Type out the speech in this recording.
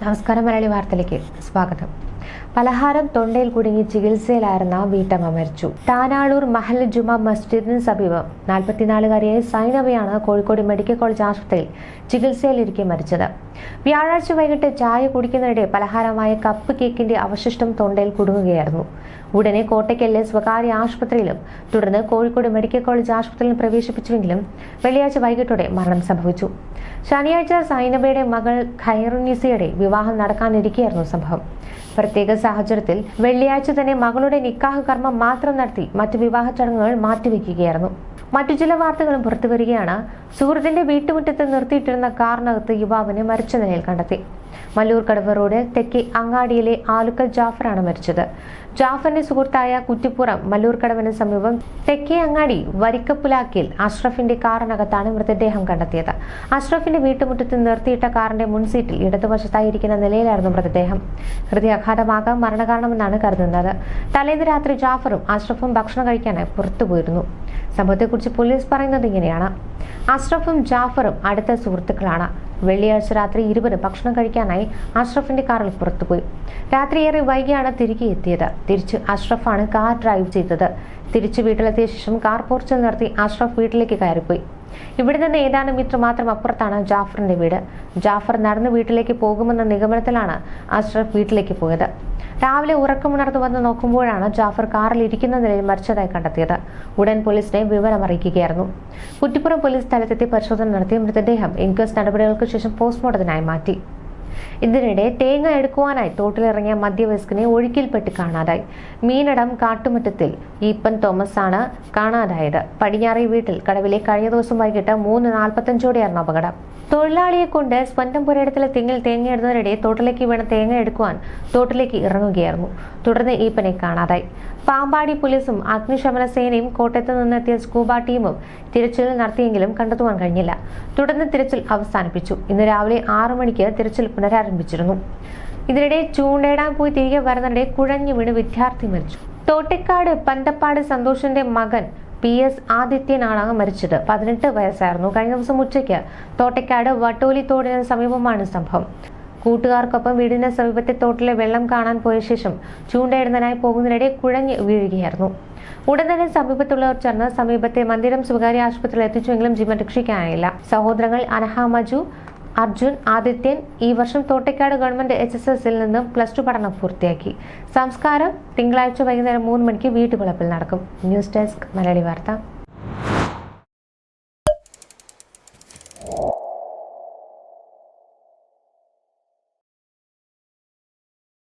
നമസ്കാരം. മലയാളി വാർത്തയിലേക്ക് സ്വാഗതം. പലഹാരം തൊണ്ടയിൽ കുടുങ്ങി ചികിത്സയിലായിരുന്ന വീട്ടമ്മ മരിച്ചു. താനാളൂർ മഹൽ ജുമാ മസ്ജിദിന് സമീപം 44-കാരിയായ സൈനബയാണ് കോഴിക്കോട് മെഡിക്കൽ കോളേജ് ആശുപത്രിയിൽ ചികിത്സയിലിരിക്കെ മരിച്ചത്. വ്യാഴാഴ്ച വൈകിട്ട് ചായ കുടിക്കുന്നതിനിടെ പലഹാരമായ കപ്പ് കേക്കിന്റെ അവശിഷ്ടം തൊണ്ടയിൽ കുടുങ്ങുകയായിരുന്നു. ഉടനെ കോട്ടയ്ക്കലിലെ സ്വകാര്യ ആശുപത്രിയിലും തുടർന്ന് കോഴിക്കോട് മെഡിക്കൽ കോളേജ് ആശുപത്രിയിലും പ്രവേശിപ്പിച്ചുവെങ്കിലും വെള്ളിയാഴ്ച വൈകിട്ടോടെ മരണം സംഭവിച്ചു. ശനിയാഴ്ച സൈനബയുടെ മകൾ ഖൈറുന്നിസയുടെ വിവാഹം നടക്കാനിരിക്കെയായിരുന്നു സംഭവം. പ്രത്യേക സാഹചര്യത്തിൽ വെള്ളിയാഴ്ച തന്നെ മകളുടെ നിക്കാഹ് കർമ്മം മാത്രം നടത്തി മറ്റു വിവാഹ ചടങ്ങുകൾ മാറ്റിവെക്കുകയായിരുന്നു. മറ്റു ചില വാർത്തകളും പുറത്തുവരികയാണ്. സുഹൃത്തിന്റെ വീട്ടുമുറ്റത്ത് നിർത്തിയിട്ടിരുന്ന കാറിനകത്ത് യുവാവിനെ മരിച്ച നിലയിൽ കണ്ടെത്തി. മല്ലൂർക്കടവ് റോഡ് തെക്കേ അങ്ങാടിയിലെ ആലുക്കൽ ജാഫറാണ് മരിച്ചത്. ജാഫറിന്റെ സുഹൃത്തായ കുറ്റിപ്പുറം മല്ലൂർക്കടവിന് സമീപം തെക്കേ അങ്ങാടി വരിക്കപ്പുലാക്കിൽ അഷ്റഫിന്റെ കാറിനകത്താണ് മൃതദേഹം കണ്ടെത്തിയത്. അഷ്റഫിന്റെ വീട്ടുമുറ്റത്ത് നിർത്തിയിട്ട കാറിന്റെ മുൻസീറ്റിൽ ഇടതുവശത്തായിരിക്കുന്ന നിലയിലായിരുന്നു മൃതദേഹം. ഹൃദയാഘാതമാകാൻ മരണകാരണമെന്നാണ് കരുതുന്നത്. തലേന്ന് രാത്രി ജാഫറും അഷ്റഫും ഭക്ഷണം കഴിക്കാനായി പുറത്തുപോയിരുന്നു. സംഭവത്തെക്കുറിച്ച് പോലീസ് പറയുന്നത് ഇങ്ങനെയാണ്. അഷ്റഫും ജാഫറും അടുത്ത സുഹൃത്തുക്കളാണ്. വെള്ളിയാഴ്ച രാത്രി ഇരുവരും ഭക്ഷണം കഴിക്കാനായി അഷ്റഫിന്റെ കാറിൽ പുറത്തുപോയി. രാത്രിയേറെ വൈകിയാണ് തിരികെ എത്തിയത്. തിരിച്ച് അഷ്റഫാണ് കാർ ഡ്രൈവ് ചെയ്തത്. തിരിച്ചു വീട്ടിലെത്തിയ ശേഷം കാർ പോർച്ചിൽ നിർത്തി അഷ്റഫ് വീട്ടിലേക്ക് കയറിപ്പോയി. ഇവിടെ നിന്ന് ഏതാനും മീറ്റർ മാത്രം അപ്പുറത്താണ് ജാഫറിന്റെ വീട്. ജാഫർ നടന്ന് വീട്ടിലേക്ക് പോകുമെന്ന നിഗമനത്തിലാണ് അഷ്റഫ് വീട്ടിലേക്ക് പോയത്. രാവിലെ ഉറക്കമുണർന്നു വന്ന് നോക്കുമ്പോഴാണ് ജാഫർ കാറിൽ ഇരിക്കുന്ന നിലയിൽ മരിച്ചതായി കണ്ടെത്തിയത്. ഉടൻ പോലീസിനെ വിവരം അറിയിക്കുകയായിരുന്നു. കുറ്റിപ്പുറം പോലീസ് സ്ഥലത്തെത്തി പരിശോധന നടത്തിയ മൃതദേഹം ഇൻക്വസ്റ്റ് നടപടികൾക്ക് ശേഷം പോസ്റ്റ്മോർട്ടത്തിനായി മാറ്റി. ഇതിനിടെ തേങ്ങ എടുക്കുവാനായി തോട്ടിലിറങ്ങിയ മധ്യവയസ്കനെ ഒഴുക്കിൽപ്പെട്ട് കാണാതായി. മീനടം കാട്ടുമുറ്റത്തിൽ ഈപ്പൻ തോമസ് ആണ് കാണാതായത്. പടിഞ്ഞാറേ വീട്ടിൽ കടവിലെ കഴിഞ്ഞ ദിവസം വൈകിട്ട് 3:45ഓടെയായിരുന്നു അപകടം. തൊഴിലാളിയെ കൊണ്ട് സ്വന്തം പുരയിടത്തിലെ തെങ്ങിൽ തേങ്ങ ഇടുന്നതിനിടെ തോട്ടിലേക്ക് വീണ തേങ്ങ എടുക്കുവാൻ തോട്ടിലേക്ക് ഇറങ്ങുകയായിരുന്നു. തുടർന്ന് ഈപ്പനെ കാണാതായി. പാമ്പാടി പോലീസും അഗ്നിശമന സേനയും കോട്ടയത്ത് നിന്നെത്തിയ സ്കൂബ ടീമും തിരച്ചിൽ നടത്തിയെങ്കിലും കണ്ടെത്തുവാൻ കഴിഞ്ഞില്ല. തുടർന്ന് തിരച്ചിൽ അവസാനിപ്പിച്ചു. ഇന്ന് രാവിലെ 6 മണിക്ക് തിരച്ചിൽ പുനരാരംഭിച്ചിരുന്നു. ഇതിനിടെ ചൂണ്ടയിടാൻ പോയി തിരികെ വരുന്നതിനിടെ കുഴഞ്ഞു വീണ് വിദ്യാർത്ഥി മരിച്ചു. തോട്ടേക്കാട് പന്തപ്പാട് സന്തോഷിന്റെ മകൻ PS ആദിത്യനാണ് മരിച്ചത്. 18 വയസ്സായിരുന്നു. കഴിഞ്ഞ ദിവസം ഉച്ചയ്ക്ക് തോട്ടേക്കാട് വട്ടോലി തോടിന് സമീപമാണ് സംഭവം. കൂട്ടുകാർക്കൊപ്പം വീടിന് സമീപത്തെ തോട്ടിലെ വെള്ളം കാണാൻ പോയ ശേഷം ചൂണ്ടയിടുന്നതിനായി പോകുന്നതിനിടെ കുഴഞ്ഞ് വീഴുകയായിരുന്നു. ഉടൻ തന്നെ സമീപത്തുള്ളവർ ചേർന്ന് സമീപത്തെ മന്ദിരം സ്വകാര്യ ആശുപത്രിയിൽ എത്തിച്ചുവെങ്കിലും ജീവൻ രക്ഷിക്കാനായില്ല. സഹോദരങ്ങൾ അനഹ മജു, അർജുൻ, ആദിത്യൻ ഈ വർഷം തോട്ടേക്കാട് ഗവൺമെന്റ് HSSൽ നിന്നും +2 പഠനം പൂർത്തിയാക്കി. സംസ്കാരം തിങ്കളാഴ്ച വൈകുന്നേരം 3 മണിക്ക് വീട്ടുവളപ്പിൽ നടക്കും. ന്യൂസ് ഡെസ്ക് മലയാളി വാർത്ത.